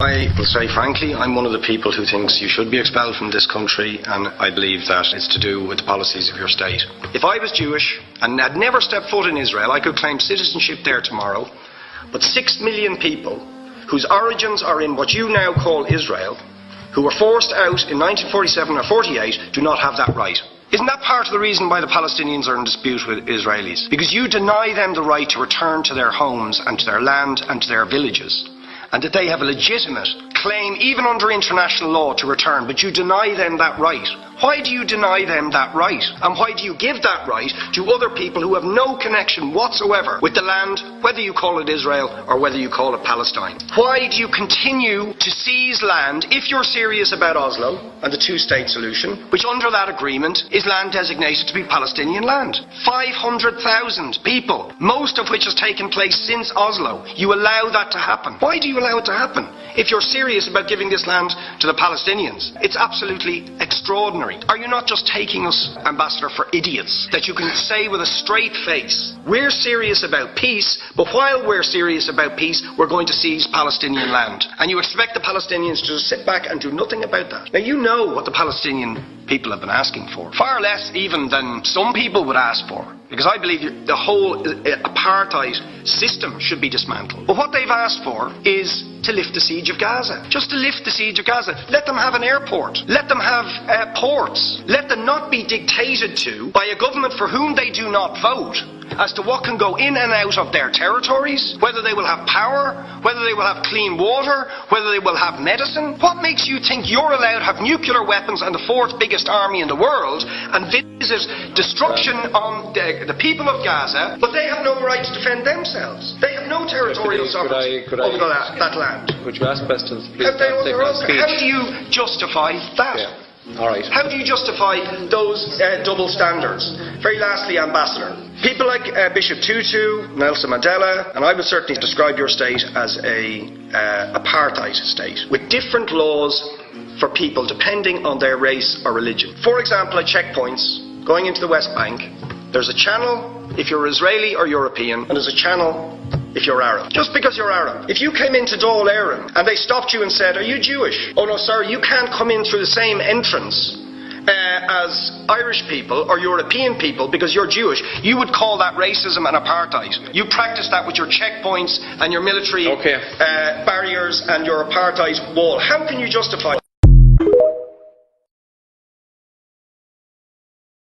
I will say frankly, I'm one of the people who thinks you should be expelled from this country, and I believe that it's to do with the policies of your state. If I was Jewish and had never stepped foot in Israel, I could claim citizenship there tomorrow, but 6 million people whose origins are in what you now call Israel, who were forced out in 1947 or 48, do not have that right. Isn't that part of the reason why the Palestinians are in dispute with Israelis? Because you deny them the right to return to their homes and to their land and to their villages, and that they have a legitimate claim, even under international law, to return, but you deny them that right. Why do you deny them that right? And why do you give that right to other people who have no connection whatsoever with the land, whether you call it Israel or whether you call it Palestine? Why do you continue to seize land, if you're serious about Oslo and the two-state solution, which under that agreement is land designated to be Palestinian land? 500,000 people, most of which has taken place since Oslo. You allow that to happen. Why do you allow it to happen? If you're serious about giving this land to the Palestinians, it's absolutely extraordinary. Are you not just taking us, Ambassador, for idiots? That you can say with a straight face, we're serious about peace, but while we're serious about peace, we're going to seize Palestinian land. And you expect the Palestinians to just sit back and do nothing about that. Now you know what the Palestinian people have been asking for. Far less even than some people would ask for. Because I believe the whole apartheid system should be dismantled. But what they've asked for is to lift the siege of Gaza. Just to lift the siege of Gaza. Let them have an airport. Let them have ports. Let them not be dictated to by a government for whom they do not vote as to what can go in and out of their territories, whether they will have power, whether they will have clean water, whether they will have medicine. What makes you think you're allowed to have nuclear weapons and the fourth biggest army in the world and visit destruction on the people of Gaza, but they have no right to defend themselves? They have no territorial sovereignty over that land. Could you ask questions, please? How do you justify that? Yeah. All right. How do you justify those double standards? Very lastly, Ambassador, people like Bishop Tutu, Nelson Mandela, and I would certainly describe your state as a apartheid state, with different laws for people depending on their race or religion. For example, at checkpoints going into the West Bank, there's a channel if you're Israeli or European, and there's a channel if you're Arab. Just because you're Arab. If you came into Dáil Éireann and they stopped you and said, are you Jewish? Oh no, sorry, you can't come in through the same entrance as Irish people or European people because you're Jewish. You would call that racism and apartheid. You practice that with your checkpoints and your military barriers and your apartheid wall. How can you justify